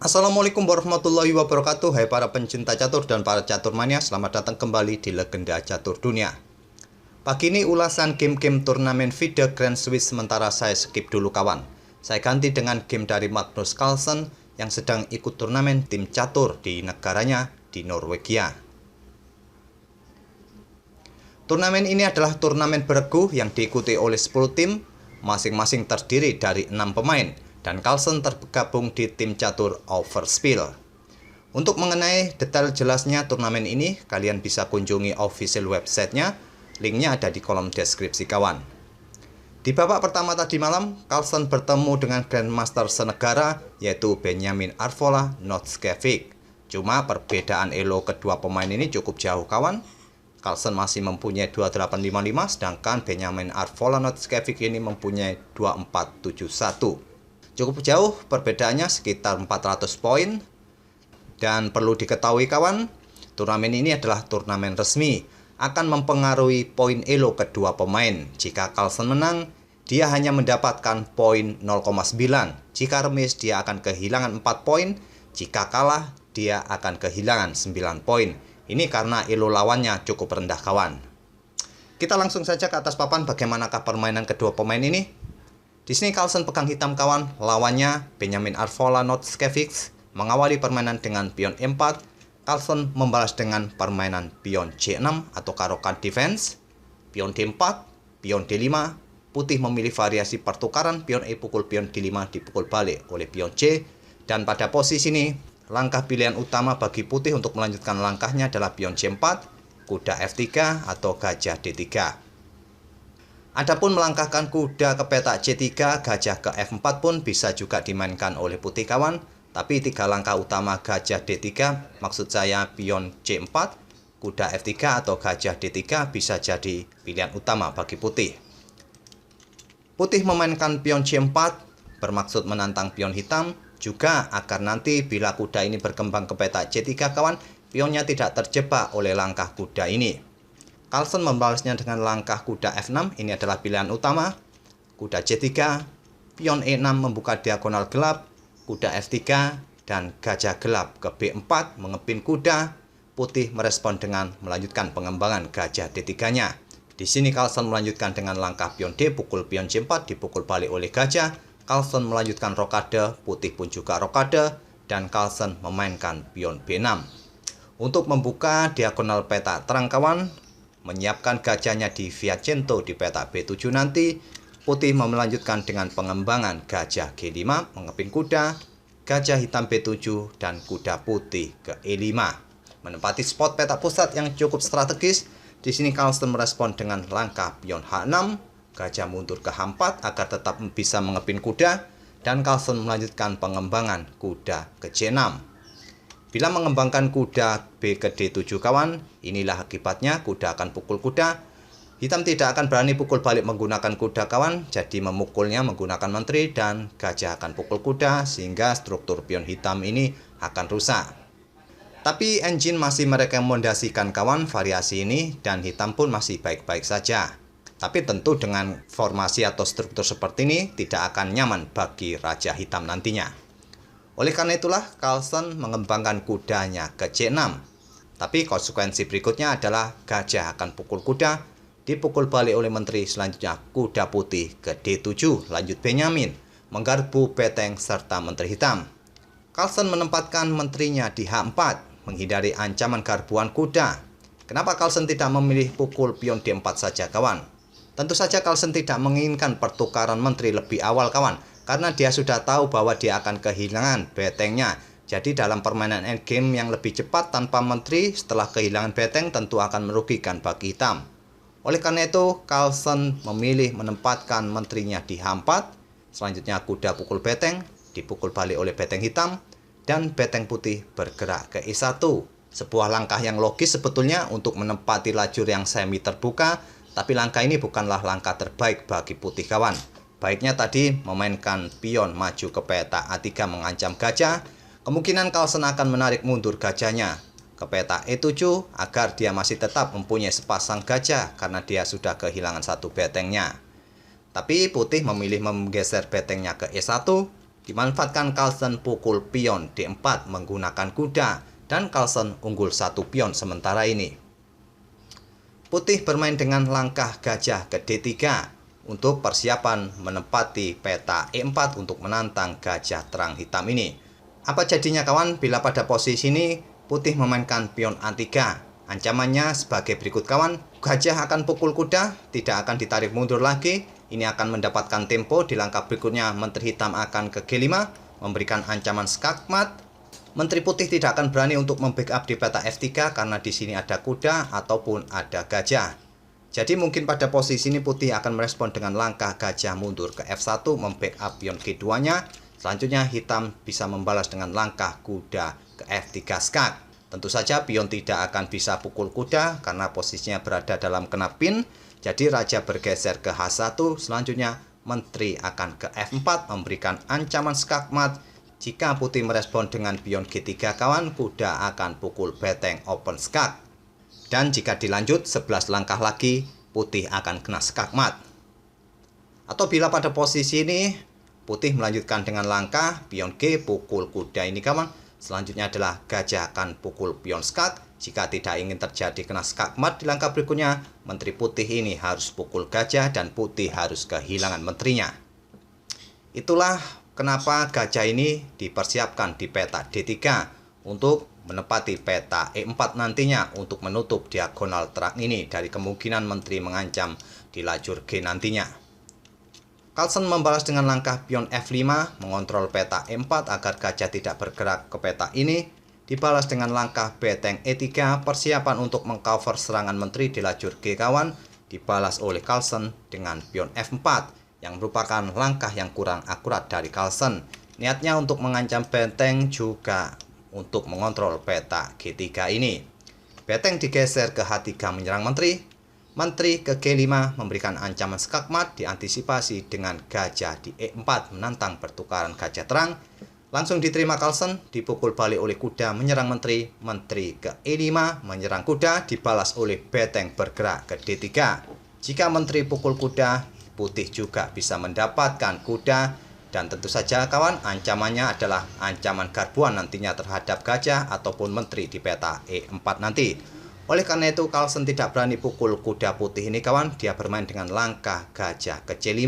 Assalamualaikum warahmatullahi wabarakatuh. Hai para pencinta catur dan para catur mania, selamat datang kembali di Legenda Catur Dunia. Pagi ini ulasan game-game turnamen FIDE Grand Swiss sementara saya skip dulu kawan. Saya ganti dengan game dari Magnus Carlsen yang sedang ikut turnamen tim catur di negaranya di Norwegia. Turnamen ini adalah turnamen beregu yang diikuti oleh 10 tim, masing-masing terdiri dari 6 pemain. Dan Carlsen tergabung di tim catur Overspiel. Untuk mengenai detail jelasnya turnamen ini, kalian bisa kunjungi official websitenya, linknya ada di kolom deskripsi kawan. Di babak pertama tadi malam, Carlsen bertemu dengan Grandmaster senegara, yaitu Benjamin Arvola Notskevik. Cuma perbedaan elo kedua pemain ini cukup jauh kawan. Carlsen masih mempunyai 2855, sedangkan Benjamin Arvola Notskevik ini mempunyai 2471. Cukup jauh, perbedaannya sekitar 400 poin. Dan perlu diketahui kawan, turnamen ini adalah turnamen resmi, akan mempengaruhi poin elo kedua pemain. Jika Carlsen menang, dia hanya mendapatkan poin 0,9. Jika remis, dia akan kehilangan 4 poin. Jika kalah, dia akan kehilangan 9 poin. Ini karena elo lawannya cukup rendah kawan. Kita langsung saja ke atas papan bagaimanakah permainan kedua pemain ini. Di sini Carlsen pegang hitam kawan, lawannya Benjamin Arvola Notskevik mengawali permainan dengan pion E4. Carlsen membalas dengan permainan pion C6 atau karokan defense, pion D4, pion D5. Putih memilih variasi pertukaran pion E pukul pion D5 dipukul balik oleh pion C. Dan pada posisi ini, langkah pilihan utama bagi putih untuk melanjutkan langkahnya adalah pion C4, kuda F3 atau gajah D3. Adapun melangkahkan kuda ke petak C3, gajah ke F4 pun bisa juga dimainkan oleh putih kawan. Tapi 3 langkah utama gajah D3, maksud saya pion C4, kuda F3 atau gajah D3 bisa jadi pilihan utama bagi putih. Putih memainkan pion C4 bermaksud menantang pion hitam, juga agar nanti bila kuda ini berkembang ke petak C3 kawan, pionnya tidak terjebak oleh langkah kuda ini. Carlsen membalasnya dengan langkah kuda F6, ini adalah pilihan utama. Kuda C3, pion E6 membuka diagonal gelap, kuda F3, dan gajah gelap ke B4 mengepin kuda. Putih merespon dengan melanjutkan pengembangan gajah D3-nya. Di sini Carlsen melanjutkan dengan langkah pion D, pukul pion C4 dipukul balik oleh gajah. Carlsen melanjutkan rokade, putih pun juga rokade, dan Carlsen memainkan pion B6. Untuk membuka diagonal petak terang kawan, menyiapkan gajahnya di Viacento di petak B7 nanti, putih melanjutkan dengan pengembangan gajah G5 mengepin kuda, gajah hitam B7 dan kuda putih ke E5. Menempati spot petak pusat yang cukup strategis, di sini Carlsen merespon dengan langkah pion H6, gajah mundur ke H4 agar tetap bisa mengepin kuda, dan Carlsen melanjutkan pengembangan kuda ke C6. Bila mengembangkan kuda B ke D7 kawan, inilah akibatnya kuda akan pukul kuda. Hitam tidak akan berani pukul balik menggunakan kuda kawan, jadi memukulnya menggunakan menteri dan gajah akan pukul kuda sehingga struktur pion hitam ini akan rusak. Tapi engine masih merekomendasikan kawan variasi ini dan hitam pun masih baik-baik saja. Tapi tentu dengan formasi atau struktur seperti ini tidak akan nyaman bagi raja hitam nantinya. Oleh karena itulah Carlsen mengembangkan kudanya ke C6. Tapi konsekuensi berikutnya adalah gajah akan pukul kuda, dipukul balik oleh menteri. Selanjutnya kuda putih ke D7, lanjut Benjamin menggarpu beteng serta menteri hitam. Carlsen menempatkan menterinya di H4, menghindari ancaman garbuan kuda. Kenapa Carlsen tidak memilih pukul pion D4 saja kawan? Tentu saja Carlsen tidak menginginkan pertukaran menteri lebih awal kawan, karena dia sudah tahu bahwa dia akan kehilangan betengnya. Jadi dalam permainan endgame yang lebih cepat tanpa menteri setelah kehilangan beteng tentu akan merugikan bagi hitam. Oleh karena itu Carlsen memilih menempatkan menterinya di H4. Selanjutnya kuda pukul beteng, dipukul balik oleh beteng hitam, dan beteng putih bergerak ke E1. Sebuah langkah yang logis sebetulnya untuk menempati lajur yang semi terbuka, tapi langkah ini bukanlah langkah terbaik bagi putih kawan. Baiknya tadi memainkan pion maju ke petak A3 mengancam gajah. Kemungkinan Carlsen akan menarik mundur gajahnya ke petak E7 agar dia masih tetap mempunyai sepasang gajah karena dia sudah kehilangan satu betengnya. Tapi putih memilih menggeser betengnya ke E1. Dimanfaatkan Carlsen pukul pion D4 menggunakan kuda dan Carlsen unggul 1 pion sementara ini. Putih bermain dengan langkah gajah ke D3 untuk persiapan menempati peta E4 untuk menantang gajah terang hitam ini. Apa jadinya kawan bila pada posisi ini putih memainkan pion A3? Ancamannya sebagai berikut kawan. Gajah akan pukul kuda, tidak akan ditarik mundur lagi. Ini akan mendapatkan tempo. Di langkah berikutnya menteri hitam akan ke G5 memberikan ancaman skakmat. Menteri putih tidak akan berani untuk membackup di peta F3 karena di sini ada kuda ataupun ada gajah. Jadi mungkin pada posisi ini putih akan merespon dengan langkah gajah mundur ke F1 membackup pion G2-nya. Selanjutnya hitam bisa membalas dengan langkah kuda ke F3 skak. Tentu saja pion tidak akan bisa pukul kuda karena posisinya berada dalam kena pin. Jadi raja bergeser ke H1, selanjutnya menteri akan ke F4 memberikan ancaman skakmat. Jika putih merespon dengan pion G3 kawan, kuda akan pukul beteng open skak. Dan jika dilanjut 11 langkah lagi, putih akan kena skakmat. Atau bila pada posisi ini, putih melanjutkan dengan langkah pion G pukul kuda ini kawan. Selanjutnya adalah gajah akan pukul pion skak. Jika tidak ingin terjadi kena skakmat di langkah berikutnya, menteri putih ini harus pukul gajah dan putih harus kehilangan menterinya. Itulah kenapa gajah ini dipersiapkan di peta D3 untuk menepati peta E4 nantinya untuk menutup diagonal terang ini dari kemungkinan menteri mengancam di lajur G nantinya. Carlsen membalas dengan langkah pion F5 mengontrol peta E4 agar gajah tidak bergerak ke peta ini. Dibalas dengan langkah beteng E3 persiapan untuk mengcover serangan menteri di lajur G kawan. Dibalas oleh Carlsen dengan pion F4 yang merupakan langkah yang kurang akurat dari Carlsen. Niatnya untuk mengancam benteng juga untuk mengontrol peta G3 ini. Benteng digeser ke H3 menyerang menteri. Menteri ke G5 memberikan ancaman skakmat diantisipasi dengan gajah di E4 menantang pertukaran gajah terang. Langsung diterima Carlsen, dipukul balik oleh kuda menyerang menteri. Menteri ke E5 menyerang kuda, dibalas oleh beteng bergerak ke D3. Jika menteri pukul kuda, putih juga bisa mendapatkan kuda. Dan tentu saja kawan, ancamannya adalah ancaman garbuan nantinya terhadap gajah ataupun menteri di peta E4 nanti. Oleh karena itu Carlsen tidak berani pukul kuda putih ini kawan. Dia bermain dengan langkah gajah ke C5.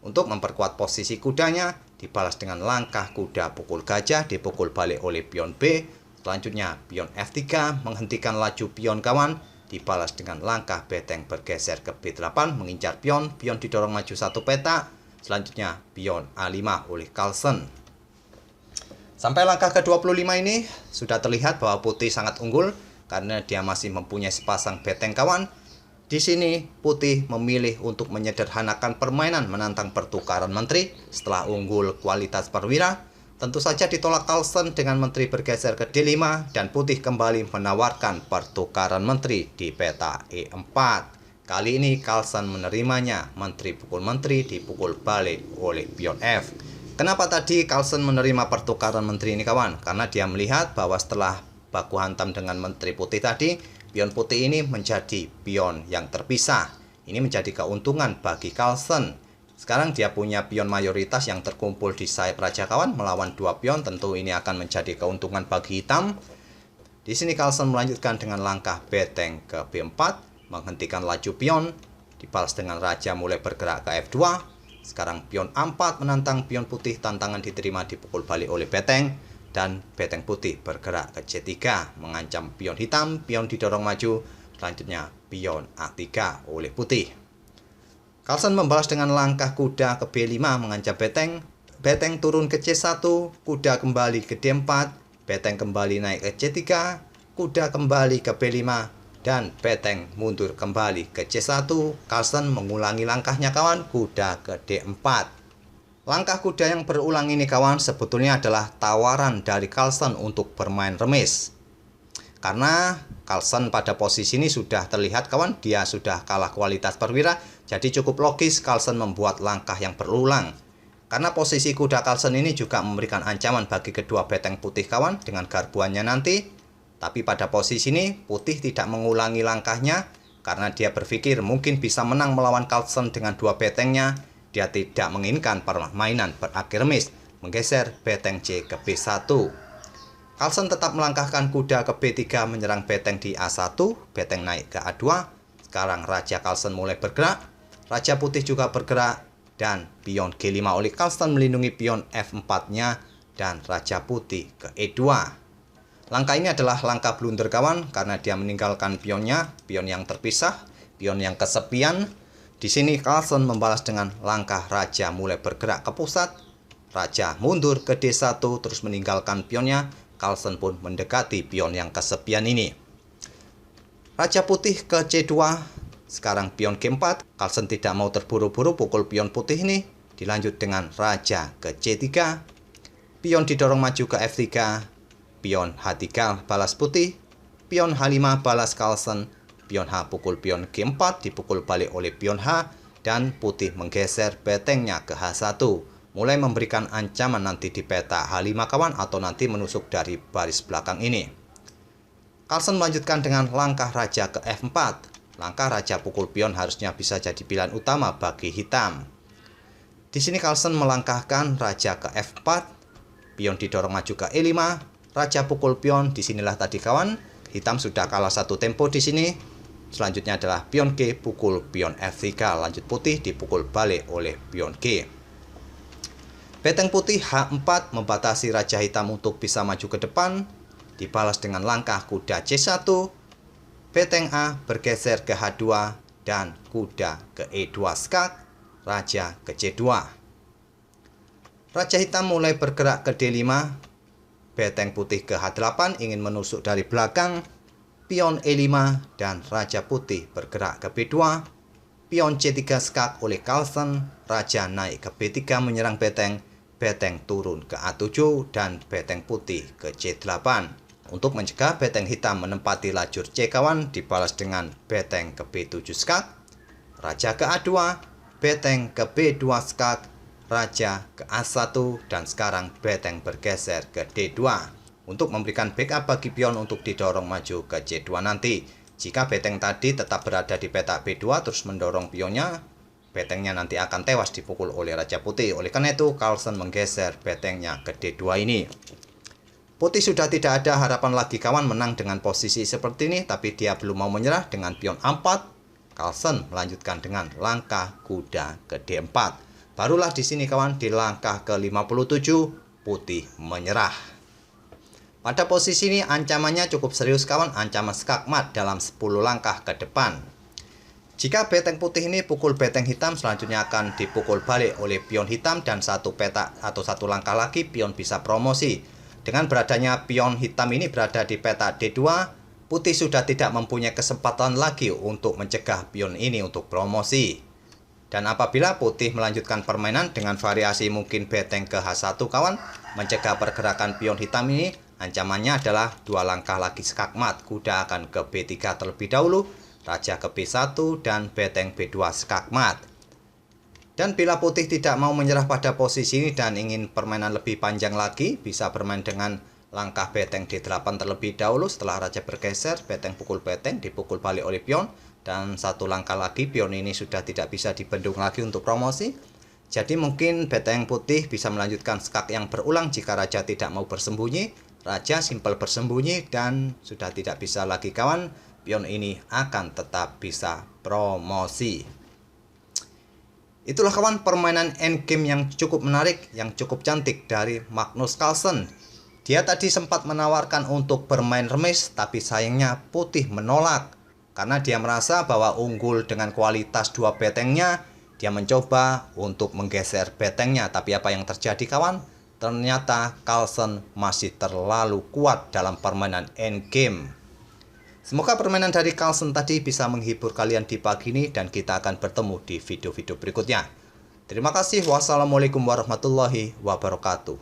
Untuk memperkuat posisi kudanya, dibalas dengan langkah kuda pukul gajah, dipukul balik oleh pion B. Selanjutnya pion F3 menghentikan laju pion kawan. Dibalas dengan langkah beteng bergeser ke B8 mengincar pion. Pion didorong maju satu peta. Selanjutnya pion A5 oleh Carlsen. Sampai langkah ke-25 ini sudah terlihat bahwa putih sangat unggul karena dia masih mempunyai sepasang beteng kawan. Di sini putih memilih untuk menyederhanakan permainan menantang pertukaran menteri setelah unggul kualitas perwira. Tentu saja ditolak Carlsen dengan menteri bergeser ke D5 dan putih kembali menawarkan pertukaran menteri di peta E4. Kali ini Carlsen menerimanya, menteri pukul menteri dipukul balik oleh pion F. Kenapa tadi Carlsen menerima pertukaran menteri ini kawan? Karena dia melihat bahwa setelah baku hantam dengan menteri putih tadi, pion putih ini menjadi pion yang terpisah. Ini menjadi keuntungan bagi Carlsen. Sekarang dia punya pion mayoritas yang terkumpul di sayap raja kawan melawan dua pion. Tentu ini akan menjadi keuntungan bagi hitam. Di sini Carlsen melanjutkan dengan langkah beteng ke B4, menghentikan laju pion. Dibalas dengan raja mulai bergerak ke F2. Sekarang pion A4 menantang pion putih, tantangan diterima, dipukul balik oleh beteng. Dan beteng putih bergerak ke C3 mengancam pion hitam, pion didorong maju. Selanjutnya pion A3 oleh putih. Carlsen membalas dengan langkah kuda ke B5 mengancam beteng. Beteng turun ke C1, kuda kembali ke D4, beteng kembali naik ke C3, kuda kembali ke B5, dan beteng mundur kembali ke C1. Carlsen mengulangi langkahnya kawan, kuda ke D4. Langkah kuda yang berulang ini kawan sebetulnya adalah tawaran dari Carlsen untuk bermain remis. Karena Carlsen pada posisi ini sudah terlihat kawan, dia sudah kalah kualitas perwira. Jadi cukup logis Carlsen membuat langkah yang berulang. Karena posisi kuda Carlsen ini juga memberikan ancaman bagi kedua beteng putih kawan dengan garbuannya nanti. Tapi pada posisi ini putih tidak mengulangi langkahnya karena dia berpikir mungkin bisa menang melawan Carlsen dengan dua betengnya. Dia tidak menginginkan permainan berakhir remis. menggeser beteng C ke B1. Carlsen tetap melangkahkan kuda ke B3 menyerang beteng di A1, beteng naik ke A2. Sekarang Raja Carlsen mulai bergerak, Raja Putih juga bergerak, dan pion G5 oleh Carlsen melindungi pion F4-nya dan Raja Putih ke E2. Langkah ini adalah langkah blunder kawan karena dia meninggalkan pionnya, pion yang terpisah, pion yang kesepian. Di sini Carlsen membalas dengan langkah Raja mulai bergerak ke pusat, Raja mundur ke D1 terus meninggalkan pionnya. Carlsen pun mendekati pion yang kesepian ini. Raja Putih ke C2. Sekarang pion G4. Carlsen tidak mau terburu-buru pukul pion putih ini. Dilanjut dengan Raja ke C3. Pion didorong maju ke F3. Pion H3 balas putih. Pion H5 balas Carlsen. Pion H pukul pion G4 dipukul balik oleh pion H. Dan putih menggeser betengnya ke H1. Mulai memberikan ancaman nanti di peta H5 kawan atau nanti menusuk dari baris belakang ini. Carlsen melanjutkan dengan langkah Raja ke F4. Langkah Raja pukul pion harusnya bisa jadi pilihan utama bagi hitam. Di sini Carlsen melangkahkan Raja ke F4. Pion didorong maju ke E5. Raja pukul pion. Disinilah tadi kawan, hitam sudah kalah satu tempo di sini. Selanjutnya adalah pion G pukul pion F3. Lanjut putih dipukul balik oleh pion G. Beteng putih H4 membatasi Raja hitam untuk bisa maju ke depan. Dibalas dengan langkah kuda C1. Beteng A bergeser ke H2 dan kuda ke E2 skak. Raja ke C2. Raja hitam mulai bergerak ke D5. Beteng putih ke H8 ingin menusuk dari belakang. Pion E5 dan Raja putih bergerak ke B2. Pion C3 skak oleh Carlsen. Raja naik ke B3 menyerang beteng. Beteng turun ke A7 dan beteng putih ke C8. Untuk mencegah beteng hitam menempati lajur C kawan, dibalas dengan beteng ke B7 skak, Raja ke A2, beteng ke B2 skak, Raja ke A1, dan sekarang beteng bergeser ke D2 untuk memberikan backup bagi pion untuk didorong maju ke C2 nanti. Jika beteng tadi tetap berada di peta B2 terus mendorong pionnya, betengnya nanti akan tewas dipukul oleh Raja Putih. Oleh karena itu, Carlsen menggeser betengnya ke D2 ini. Putih sudah tidak ada harapan lagi kawan menang dengan posisi seperti ini, tapi dia belum mau menyerah dengan pion A4. Carlsen melanjutkan dengan langkah kuda ke D4. Barulah di sini kawan, di langkah ke-57, Putih menyerah. Pada posisi ini ancamannya cukup serius kawan, ancaman skakmat dalam 10 langkah ke depan. Jika beteng putih ini pukul beteng hitam, selanjutnya akan dipukul balik oleh pion hitam dan satu peta atau satu langkah lagi pion bisa promosi. Dengan beradanya pion hitam ini berada di peta D2, putih sudah tidak mempunyai kesempatan lagi untuk mencegah pion ini untuk promosi. Dan apabila putih melanjutkan permainan dengan variasi mungkin beteng ke H1 kawan, mencegah pergerakan pion hitam ini, ancamannya adalah 2 langkah lagi skakmat. Kuda akan ke B3 terlebih dahulu, Raja ke B1 dan beteng B2 skakmat. Dan bila putih tidak mau menyerah pada posisi ini dan ingin permainan lebih panjang lagi, bisa bermain dengan langkah beteng D8 terlebih dahulu. Setelah Raja bergeser, beteng pukul beteng dipukul balik oleh pion, dan satu langkah lagi pion ini sudah tidak bisa dibendung lagi untuk promosi. Jadi mungkin beteng putih bisa melanjutkan skak yang berulang jika Raja tidak mau bersembunyi. Raja simpel bersembunyi dan sudah tidak bisa lagi kawan. Pion ini akan tetap bisa promosi. Itulah kawan permainan endgame yang cukup menarik, yang cukup cantik dari Magnus Carlsen. Dia tadi sempat menawarkan untuk bermain remis, tapi sayangnya putih menolak. Karena dia merasa bahwa unggul dengan kualitas 2 betengnya, dia mencoba untuk menggeser betengnya. Tapi apa yang terjadi kawan? Ternyata Carlsen masih terlalu kuat dalam permainan endgame. Semoga permainan dari Carlsen tadi bisa menghibur kalian di pagi ini dan kita akan bertemu di video-video berikutnya. Terima kasih. Wassalamualaikum warahmatullahi wabarakatuh.